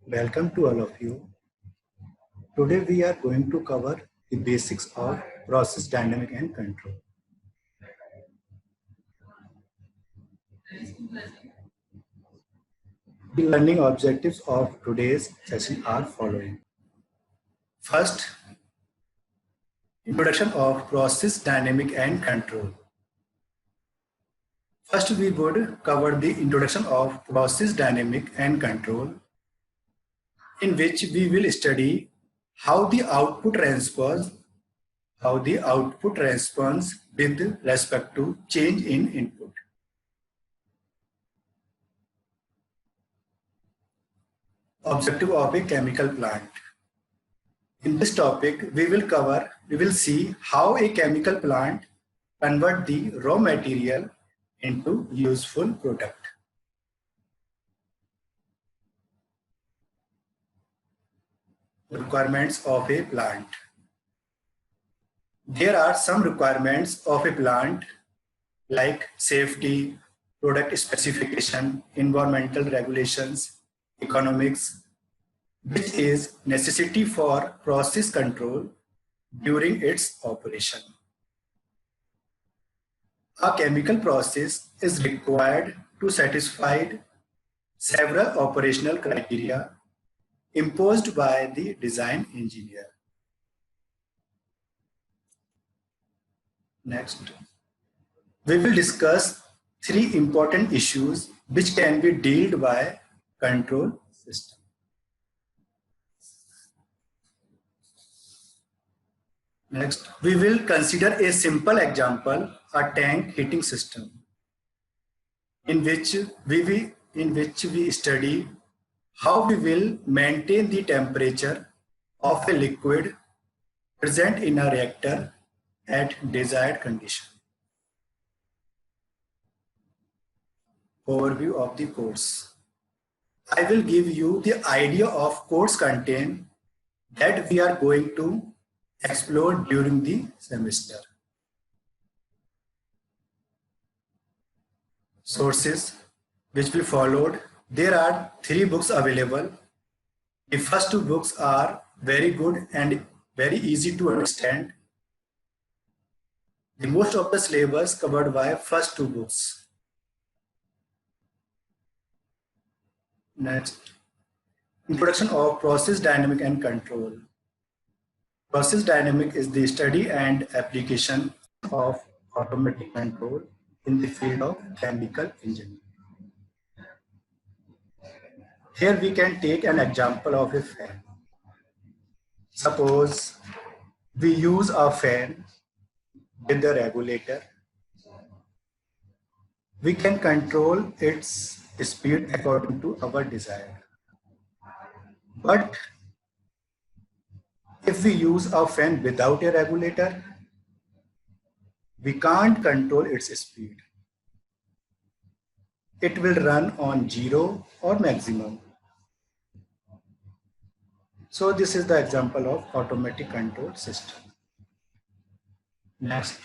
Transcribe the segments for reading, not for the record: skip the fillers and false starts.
Welcome to all of you. Today we are going to cover the basics of process dynamic and control. The learning objectives of today's session are following. First, introduction of process dynamic and control. First, we would cover the introduction of process dynamic and control, in which we will study how the output responds with respect to change in input. Objective of a chemical plant. In this topic, we will see how a chemical plant convert the raw material into useful product. Requirements of a plant. There are some requirements of a plant like safety, product specification, environmental regulations, economics, which is necessity for process control during its operation. A chemical process is required to satisfy several operational criteria imposed by the design engineer. Next, we will discuss three important issues which can be dealt by control system. Next, we will consider a simple example, a tank heating system, in which we study how we will maintain the temperature of a liquid present in a reactor at desired condition. Overview of the course. I will give you the idea of course content that we are going to explore during the semester. Sources which we followed. There are 3 books available. The first 2 books are very good and very easy to understand. The most of the syllabus covered by first 2 books. Next, introduction of process dynamic and control. Process dynamic is the study and application of automatic control in the field of chemical engineering. Here we can take an example of a fan. Suppose we use a fan with the regulator. We can control its speed according to our desire. But if we use a fan without a regulator, we can't control its speed. It will run on 0 or maximum. So this is the example of automatic control system. Next.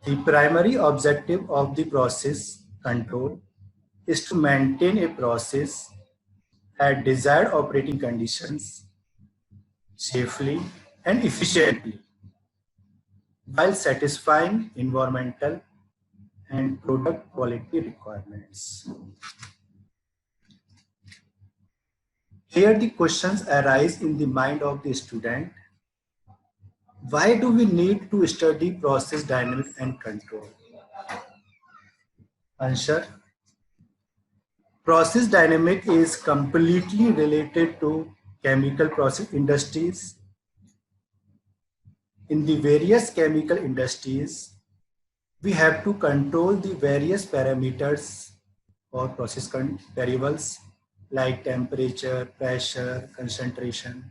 The primary objective of the process control is to maintain a process at desired operating conditions safely and efficiently while satisfying environmental and product quality requirements. Here the questions arise in the mind of the student. Why do we need to study process dynamics and control? Answer. Process dynamic is completely related to chemical process industries. In the various chemical industries, we have to control the various parameters or process variables like temperature, pressure, concentration,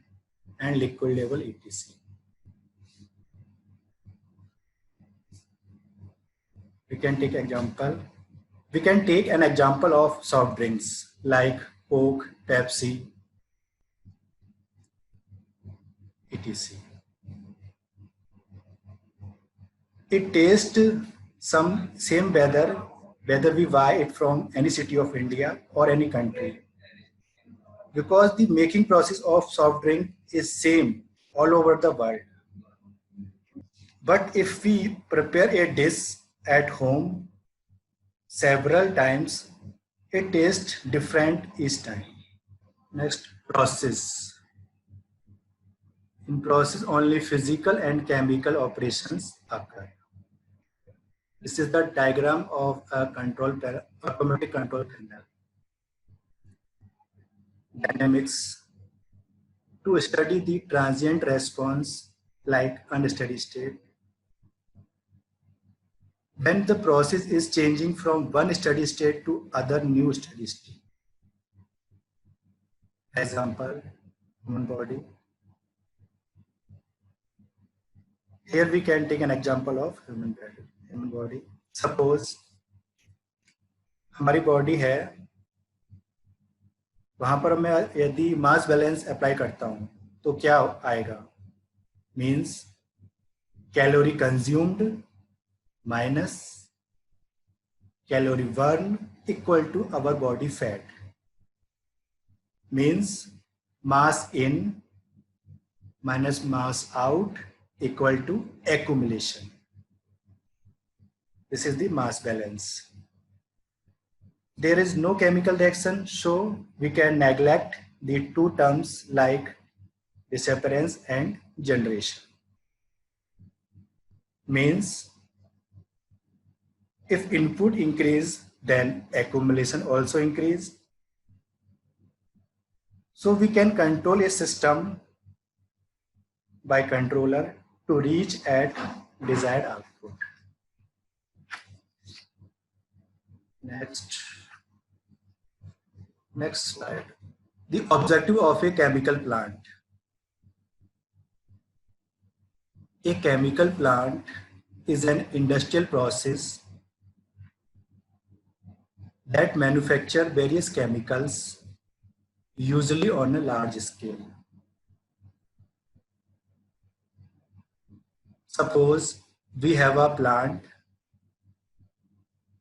and liquid level etc. We can take an example of soft drinks like Coke, Pepsi, etc. It tastes some same whether we buy it from any city of India or any country, because the making process of soft drink is same all over the world. But if we prepare a dish at home several times, it tastes different each time. Next, process. In process, only physical and chemical operations occur. This is the diagram of a automatic control panel. Dynamics. To study the transient response like unsteady state. When the process is changing from one steady state to other new steady state. Example, human body. Here we can take an example of human body. Suppose हमारी body है, वहां पर मैं यदि mass balance apply करता हूं तो क्या आएगा? Means calorie consumed minus calorie burn equal to our body fat. Means mass in minus mass out equal to accumulation. This is the mass balance. There is no chemical reaction, so we can neglect the two terms like disappearance and generation. Means if input increase, then accumulation also increase. So we can control a system by controller to reach at desired output. Next slide. The objective of a chemical plant. A chemical plant is an industrial process that manufacture various chemicals, usually on a large scale. Suppose we have a plant.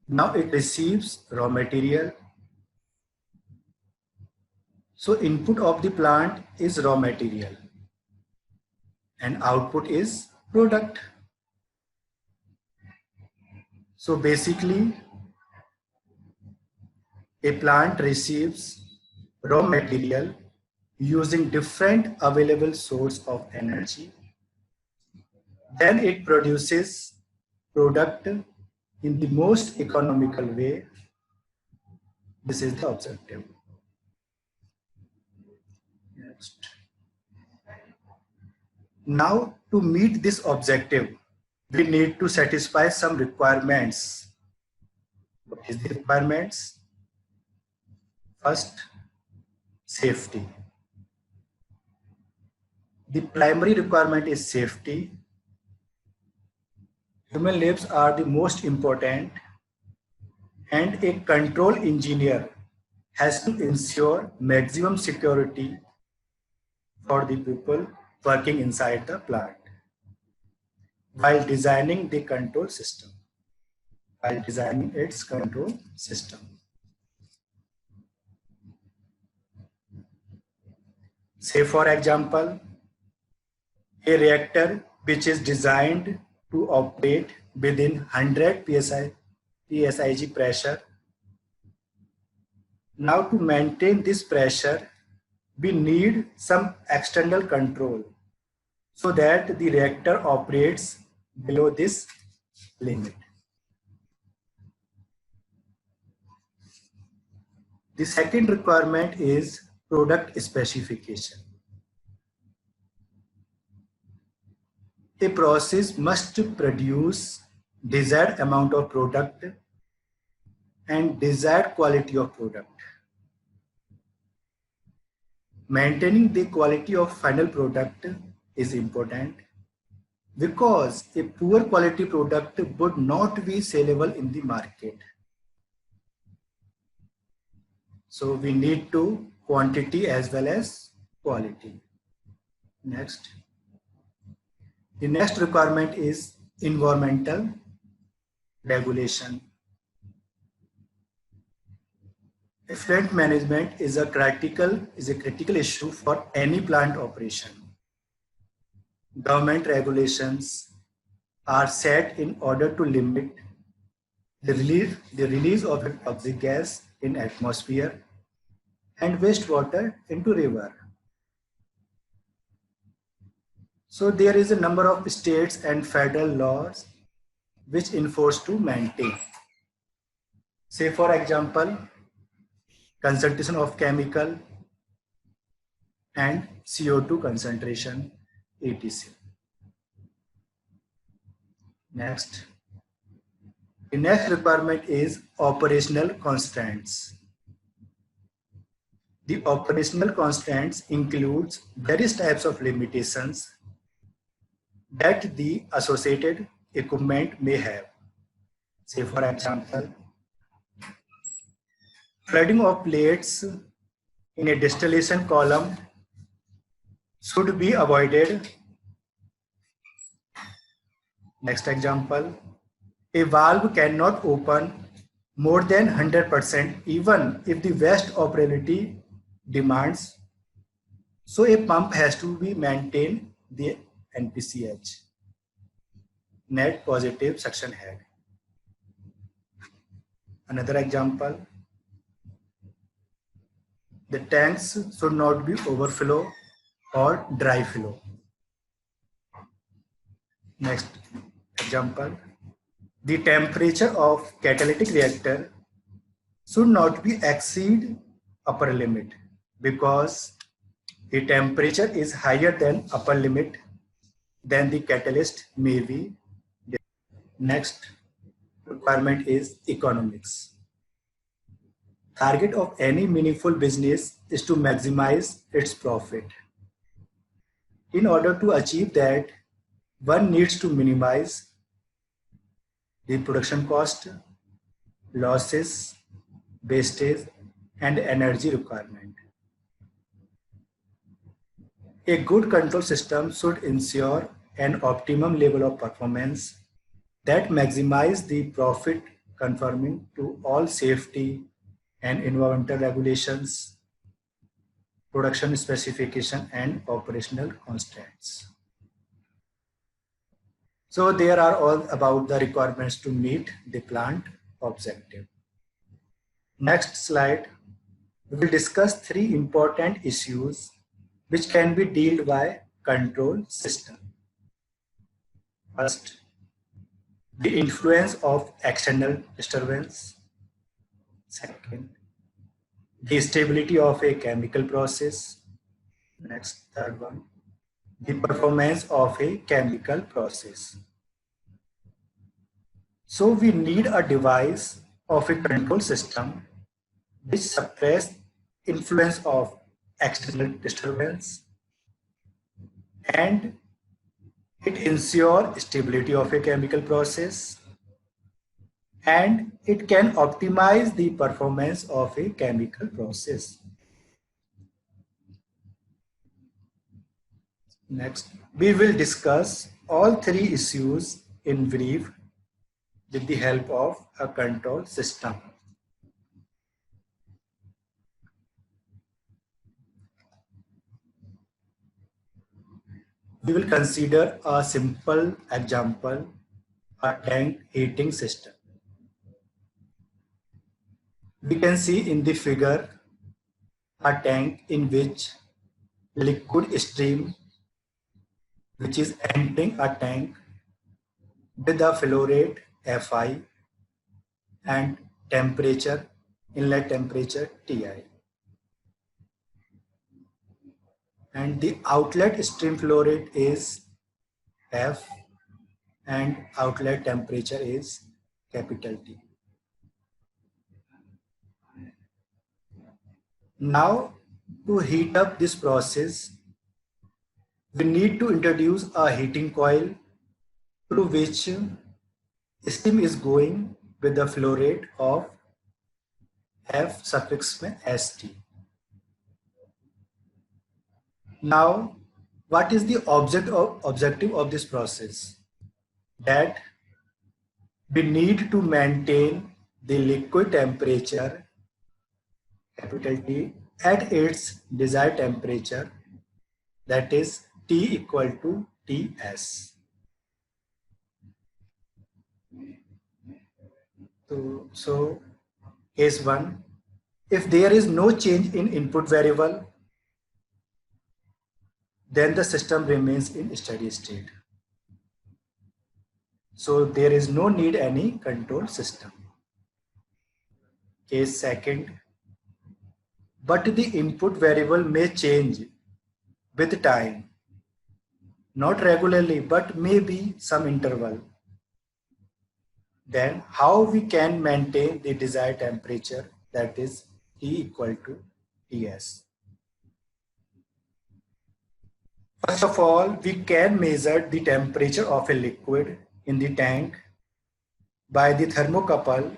Now it receives raw material. So input of the plant is raw material and output is product. So basically, a plant receives raw material using different available source of energy. Then it produces product in the most economical way. This is the objective. Next. Now, to meet this objective, we need to satisfy some requirements. What is the requirements? First, safety. The primary requirement is safety. Human lives are the most important, and a control engineer has to ensure maximum security for the people working inside the plant while designing the control system, Say for example, a reactor which is designed to operate within 100 PSIG pressure. Now to maintain this pressure, we need some external control so that the reactor operates below this limit. The second requirement is product specification. A process must produce desired amount of product and desired quality of product. Maintaining the quality of final product is important because a poor quality product would not be sellable in the market. So we need to quantity as well as quality. Next. The next requirement is environmental regulation. Effluent management is a critical issue for any plant operation. Government regulations are set in order to limit the release of a toxic gas in atmosphere and wastewater into river. So there is a number of states and federal laws which enforce to maintain. Say for example, concentration of chemical and CO2 concentration, etc. Next. The next requirement is operational constraints. The operational constraints includes various types of limitations that the associated equipment may have. Say for example, flooding of plates in a distillation column should be avoided. Next example, a valve cannot open more than 100% even if the waste operability demands. So a pump has to be maintained the NPCH, net positive suction head. Another example, the tanks should not be overflow or dry flow. Next example, the temperature of catalytic reactor should not be exceed upper limit because the temperature is higher than upper limit, then the catalyst may be. Next requirement is economics. Target of any meaningful business is to maximize its profit. In order to achieve that, one needs to minimize the production cost, losses, wastage, and energy requirement. A good control system should ensure an optimum level of performance that maximize the profit conforming to all safety and environmental regulations, production specification, and operational constraints. So there are all about the requirements to meet the plant objective. Next slide, we will discuss three important issues which can be dealt by control system. First, the influence of external disturbance. Second, the stability of a chemical process. Next, third one, the performance of a chemical process. So we need a device of a control system which suppress influence of external disturbance and it ensures stability of a chemical process and it can optimize the performance of a chemical process. Next, we will discuss all three issues in brief with the help of a control system. We will consider a simple example, a tank heating system. We can see in the figure a tank in which liquid stream which is entering a tank with a flow rate Fi and temperature, inlet temperature Ti. And the outlet stream flow rate is F and outlet temperature is capital T. Now to heat up this process, we need to introduce a heating coil through which steam is going with the flow rate of F suffix में St. Now, what is the objective of this process? That we need to maintain the liquid temperature, capital T, at its desired temperature, that is T equal to Ts. So case 1, if there is no change in input variable, then the system remains in steady state. So there is no need any control system. Case 2, but the input variable may change with time, not regularly, but maybe some interval. Then how we can maintain the desired temperature, that is T equal to Ts. First of all, we can measure the temperature of a liquid in the tank by the thermocouple.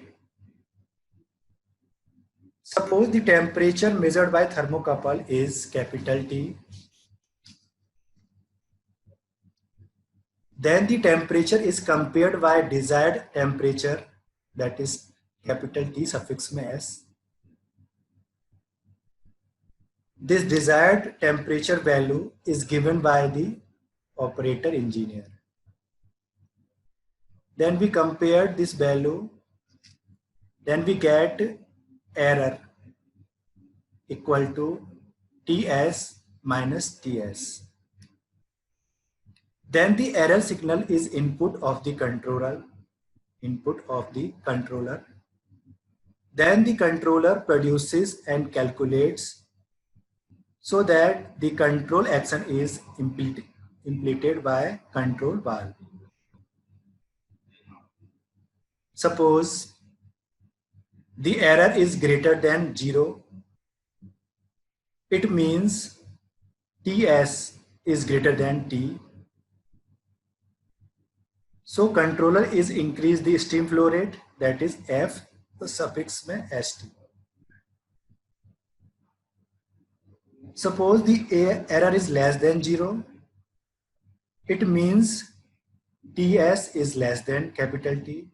Suppose the temperature measured by thermocouple is capital T. Then the temperature is compared by desired temperature, that is capital T suffix में S. This desired temperature value is given by the operator engineer. Then we compare this value, then we get error equal to Ts minus Ts. Then the error signal is input of the controller. Then the controller produces and calculates so that the control action is implemented by control valve. Suppose the error is greater than 0, it means Ts is greater than T. So controller is increase the steam flow rate, that is F suffix में St. Suppose the error is less than 0, it means Ts is less than capital T.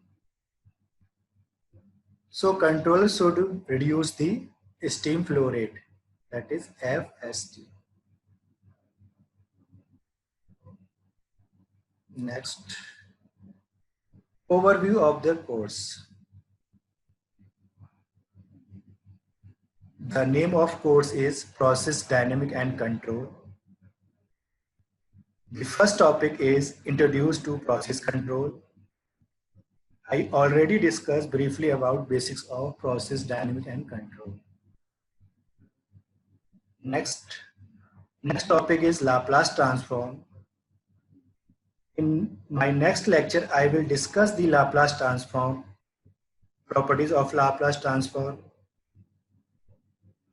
So controller should reduce the steam flow rate, that is Fst. Next, overview of the course. The name of course is Process Dynamic and Control. The first topic is Introduced to Process Control. I already discussed briefly about basics of process dynamic and control. Next topic is Laplace transform. In my next lecture, I will discuss the Laplace transform, properties of Laplace transform,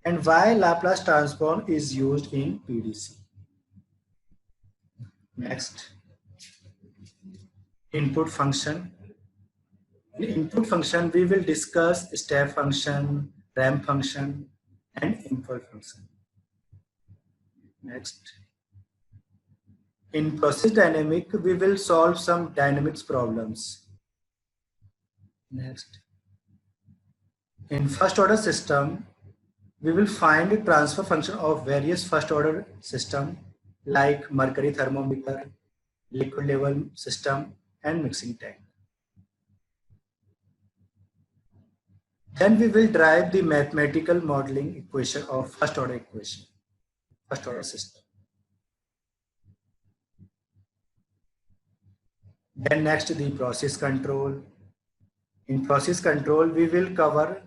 and why Laplace transform is used in PDC. Next, input function. In input function, we will discuss step function, ramp function, and impulse function. Next, in process dynamic, we will solve some dynamics problems. Next, in first order system, we will find the transfer function of various first order system like mercury thermometer, liquid level system, and mixing tank. Then we will derive the mathematical modeling equation of first order system. Then next, the process control. In process control, we will cover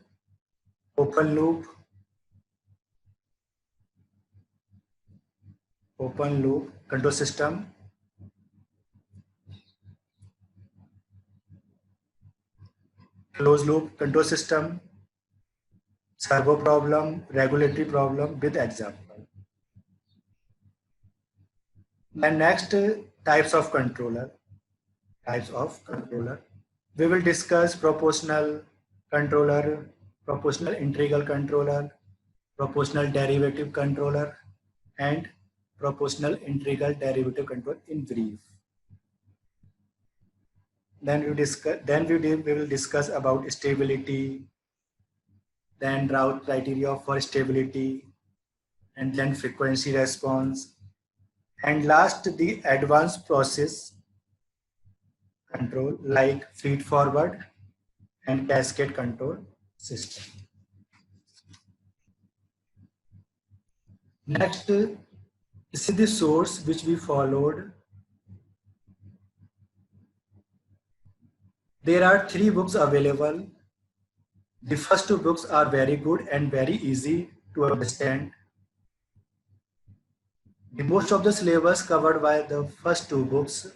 open loop control system, closed loop control system, servo problem, regulatory problem with example. And next, types of controller. We will discuss proportional controller, proportional integral controller, proportional derivative controller, and proportional integral derivative control in brief. Then we will discuss about stability, then route criteria for stability, and then frequency response, and last the advanced process control like feed forward and cascade control system. Next, this is the source which we followed. There are 3 books available. The first 2 books are very good and very easy to understand. The most of the syllabus covered by the first 2 books.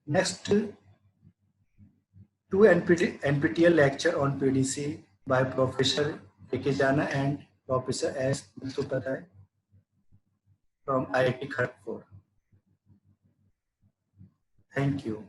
Next, 2 NPTEL lecture on PDC by Professor A.K. Jana and Professor S. Mukhopadhyay from IIT Kharagpur. Thank you.